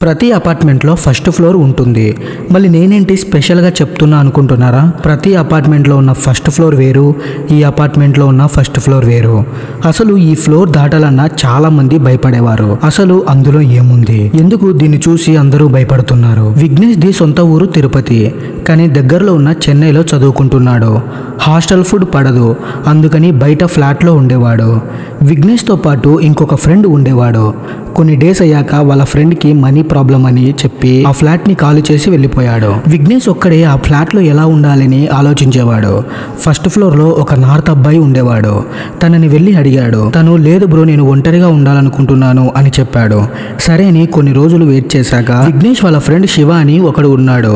ప్రతి అపార్ట్మెంట్లో first floor ఉంటుంది. మళ్ళీ నేనేంటి స్పెషల్గా చెప్తున్నా అనుకుంటున్నారా? ప్రతి అపార్ట్మెంట్లో ఉన్న ఫస్ట్ ఫ్లోర్ వేరు, ఈ అపార్ట్మెంట్లో ఉన్న ఫస్ట్ ఫ్లోర్ వేరు. అసలు ఈ ఫ్లోర్ దాటాలన్నా చాలా మంది భయపడేవారు. అసలు అందులో ఏముంది, ఎందుకు దీన్ని చూసి అందరూ భయపడుతున్నారు? విఘ్నేష్ ది సొంత ఊరు తిరుపతి, కానీ దగ్గరలో ఉన్న చెన్నైలో చదువుకుంటున్నాడు. హాస్టల్ ఫుడ్ పడదు, అందుకని బయట ఫ్లాట్లో ఉండేవాడు. విఘ్నేష్తో పాటు ఇంకొక ఫ్రెండ్ ఉండేవాడు. కొన్ని డేస్ అయ్యాక వాళ్ళ ఫ్రెండ్కి మనీ ప్రాబ్లం అని చెప్పి ఆ ఫ్లాట్ని ఖాళీ చేసి వెళ్ళిపోయాడు. విఘ్నేష్ ఒక్కడే ఆ ఫ్లాట్లో ఎలా ఉండాలని ఆలోచించేవాడు. ఫస్ట్ ఫ్లోర్లో ఒక నార్త్ అబ్బాయి ఉండేవాడు. తనని వెళ్ళి అడిగాడు. తను లేదు బ్రో, నేను ఒంటరిగా ఉండాలనుకుంటున్నాను అని చెప్పాడు. సరే అని కొన్ని రోజులు వెయిట్ చేశాక విఘ్నేష్ వాళ్ళ ఫ్రెండ్ శివ అని ఒకడు ఉన్నాడు.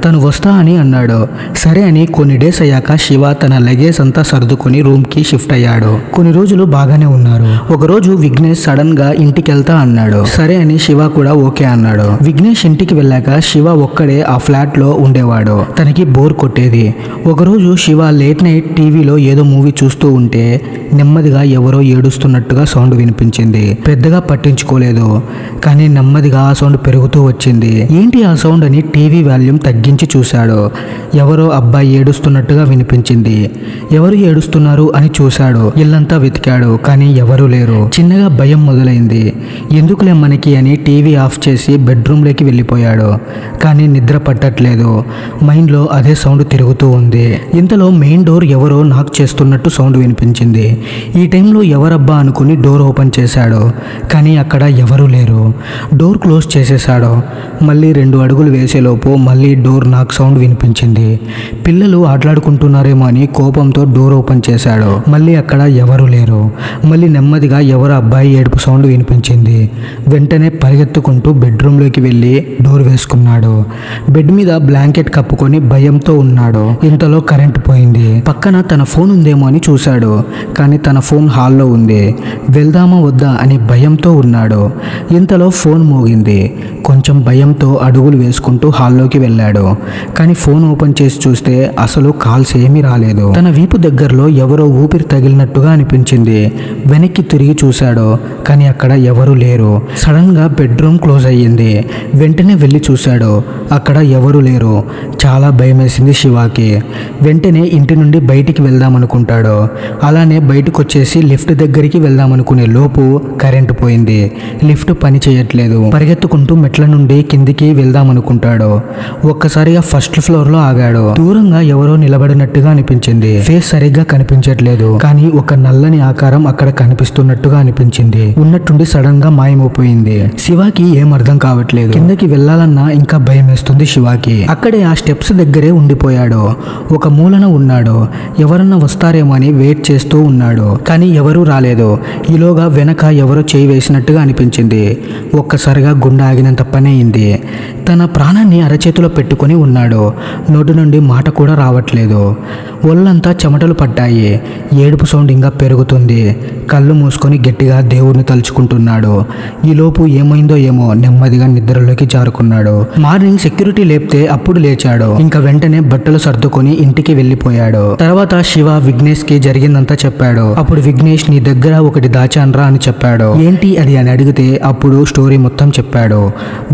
తను వస్తా అని అన్నాడు. సరే అని కొన్ని డేస్ అయ్యాక శివ తన లగేజ్ అంతా సర్దుకొని రూమ్కి షిఫ్ట్ అయ్యాడు. కొన్ని రోజులు బాగానే ఉన్నారు. ఒకరోజు విఘ్నేష్ సడన్ గా ఇంటికి వెళ్తా అన్నాడు. సరే అని శివ కూడా ఓకే అన్నాడు. విఘ్నేష్ ఇంటికి వెళ్ళాక శివ ఒక్కడే ఆ ఫ్లాట్ లో ఉండేవాడు. తనకి బోర్ కొట్టేది. ఒకరోజు శివ లేట్ నైట్ టీవీలో ఏదో మూవీ చూస్తూ ఉంటే నెమ్మదిగా ఎవరో ఏడుస్తున్నట్టుగా సౌండ్ వినిపించింది. పెద్దగా పట్టించుకోలేదు, కానీ నెమ్మదిగా ఆ సౌండ్ పెరుగుతూ వచ్చింది. ఏంటి ఆ సౌండ్ అని టీవీ వాల్యూమ్ తగ్గించి చూశాడు. ఎవరో అబ్బాయి ఏడుస్తున్నట్టుగా వినిపించింది. ఎవరు ఏడుస్తున్నారు అని చూశాడు. ఇల్లంతా వెతికాడు, కానీ ఎవరూ లేరు. చిన్నగా భయం మొదలైంది. ఎందుకులే మనకి అని టీవీ ఆఫ్ చేసి బెడ్రూమ్లోకి వెళ్ళిపోయాడు. కానీ నిద్ర పట్టట్లేదు. మైండ్లో అదే సౌండ్ తిరుగుతూ ఉంది. ఇంతలో మెయిన్ డోర్ ఎవరో నాక్ చేస్తున్నట్టు సౌండ్ వినిపించింది. ఈ టైంలో ఎవరబ్బా అనుకుని డోర్ ఓపెన్ చేశాడు, కానీ అక్కడ ఎవరూ లేరు. డోర్ క్లోజ్ చేసేశాడు. మళ్ళీ 2 అడుగులు వేసేలోపు మళ్ళీ డోర్ నాక్ సౌండ్ వినిపించింది. పిల్లలు ఆటలాడుకుంటున్నారేమో అని కోపంతో డోర్ ఓపెన్ చేశాడు. మళ్ళీ అక్కడ ఎవరూ లేరు. మళ్ళీ నెమ్మదిగా ఎవరో అబ్బాయి ఏడుపు సౌండ్ వినిపించింది. వెంటనే పరిగెత్తుకుంటూ బెడ్రూమ్లోకి వెళ్ళి డోర్ వేసుకున్నాడు. బెడ్ మీద బ్లాంకెట్ కప్పుకొని భయంతో ఉన్నాడు. ఇంతలో కరెంట్ పోయింది. పక్కన తన ఫోన్ ఉందేమో అని చూశాడు, కానీ తన ఫోన్ హాల్లో ఉంది. వెళ్దామా వద్దా అని భయంతో ఉన్నాడు. ఇంతలో ఫోన్ మోగింది. కొంచెం భయంతో అడుగులు వేసుకుంటూ హాల్లోకి వెళ్ళాడు. కానీ ఫోన్ ఓపెన్ చేసి చూస్తే అసలు కాల్స్ ఏమీ రాలేదు. తన వీపు దగ్గరలో ఎవరో ఊపిరి తగిలినట్టుగా అనిపించింది. వెనక్కి తిరిగి చూశాడు, కానీ అక్కడ ఎవరూ లేరు. సడన్ గా బెడ్రూమ్ క్లోజ్ అయ్యింది. వెంటనే వెళ్ళి చూశాడు, అక్కడ ఎవరూ లేరు. చాలా భయం వేసింది శివాకి. వెంటనే ఇంటి నుండి బయటికి వెళ్దామనుకుంటాడు. అలానే బయటకు వచ్చేసి లిఫ్ట్ దగ్గరికి వెళ్దామనుకునే లోపు కరెంటు పోయింది. లిఫ్ట్ పని చేయట్లేదు. పరిగెత్తుకుంటూ మెట్ల నుండి కిందికి వెళ్దామనుకుంటాడు. ఒక్కసారిగా ఫస్ట్ ఫ్లోర్ లో ఆగాడు. దూరంగా ఎవరో నిలబడినట్టుగా అనిపించింది. ఫేస్ సరిగ్గా కనిపించట్లేదు, కానీ ఒక నల్లని ఆకారం అక్కడ కనిపిస్తున్నట్టుగా అనిపించింది. ఉన్నట్టుండి సడన్ గా మాయమైపోయింది. శివాకి ఏం అర్థం కావట్లేదు. కిందకి వెళ్లాలన్నా ఇంకా భయం వేస్తుంది శివాకి. అక్కడే ఆ స్టెప్స్ దగ్గరే ఉండిపోయాడు. ఒక మూలన ఉన్నాడు. ఎవరన్నా వస్తారేమో అని వెయిట్ చేస్తూ ఉన్నాడు, కానీ ఎవరూ రాలేదు. ఈలోగా వెనక ఎవరో చేయి వేసినట్టుగా అనిపించింది. ఒక్కసారిగా గుండె ఆగినంత పని అయింది. తన ప్రాణాన్ని అరచేతిలో పెట్టుకుని ఉన్నాడు. నోటి నుండి మాట కూడా రావట్లేదు. ఒళ్ళంతా చెమటలు పట్టాయి. ఏడుపు సౌండ్ ఇంకా పెరుగుతుంది. కళ్ళు మూసుకొని గట్టిగా దేవుడిని తలుచుకుంటున్నాడు. ఈలోపు ఏమైందో ఏమో నెమ్మదిగా నిద్రలోకి జారుకున్నాడు. మార్నింగ్ సెక్యూరిటీ లేపితే అప్పుడు లేచాడు. ఇంకా వెంటనే బట్టలు సర్దుకొని ఇంటికి వెళ్ళిపోయాడు. తర్వాత శివ విఘ్నేష్ కి జరిగిందంతా చెప్పాడు. అప్పుడు విఘ్నేష్, నీ దగ్గర ఒకటి దాచాన్రా అని చెప్పాడు. ఏంటి అది అని అడిగితే అప్పుడు స్టోరీ మొత్తం చెప్పాడు.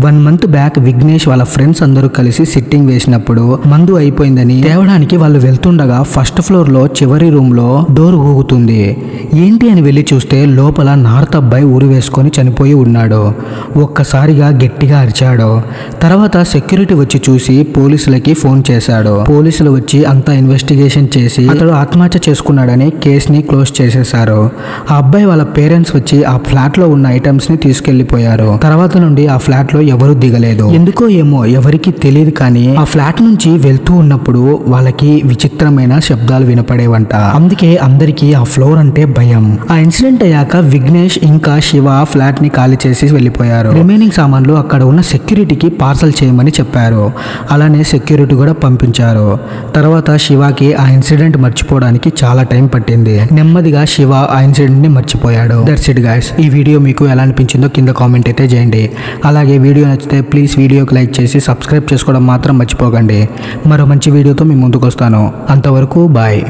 1 month బ్యాక్ విఘ్నేష్ వాళ్ళ ఫ్రెండ్స్ అందరూ కలిసి సిట్టింగ్ వేసినప్పుడు మందు అయిపోయిందని తేవడానికి వాళ్ళు వెళ్తుండగా ఫస్ట్ ఫ్లోర్ లో చివరి రూమ్ లో డోర్ ఊగుతుంది. ఏంటి అని వెళ్ళి చూస్తే లోపల నార్త్ అబ్బాయి ఊరు వేసుకొని చనిపోయి ఉన్నాడు. ఒక్కసారిగా గట్టిగా అరిచాడు. తర్వాత సెక్యూరిటీ వచ్చి చూసి పోలీసులకి ఫోన్ చేశాడు. పోలీసులు వచ్చి అంతా ఇన్వెస్టిగేషన్ చేసి అతడు ఆత్మహత్య చేసుకున్నాడని కేసుని క్లోజ్ చేసేశారు. ఆ అబ్బాయి వాళ్ళ పేరెంట్స్ వచ్చి ఆ ఫ్లాట్ లో ఉన్న ఐటమ్స్ ని తీసుకెళ్లిపోయారు. తర్వాత నుండి ఆ ఫ్లాట్ లో ఎవరు దిగలేదు. ఎందుకో ఏమో ఎవరికి తెలియదు, కానీ ఆ ఫ్లాట్ నుంచి వెళ్తూ ఉన్నప్పుడు వాళ్ళకి విచిత్రమైన శబ్దాలు వినపడేవంట. అందుకే అందరికీ ఆ ఫ్లోర్ అంటే భయం. ఆ ఇన్సిడెంట్ అయ్యాక విఘ్నేష్ ఇంకా శివ ఫ్లాట్ ని ఖాళీ చేసి వెళ్ళిపోయారు. రిమైనింగ్ సామాన్లు అక్కడ ఉన్న సెక్యూరిటీకి పార్సల్ చేయమని చెప్పారు. అలానే సెక్యూరిటీ కూడా పంపించారు. తర్వాత శివకి ఆ ఇన్సిడెంట్ మర్చిపోవడానికి చాలా టైం పట్టింది. నెమ్మదిగా శివ ఆ ఇన్సిడెంట్ ని మర్చిపోయాడు. That's it guys. ఈ వీడియో మీకు ఎలా అనిపించిందో కింద కామెంట్ అయితే చేయండి. అలాగే వీడియో నచ్చితే ప్లీజ్ వీడియోకి లైక్ చేసి సబ్స్క్రైబ్ చేసుకోవడం మాత్రం మర్చిపోకండి. మరో మంచి వీడియోతో మీ ముందుకు వస్తాను. అంతవరకు బాయ్.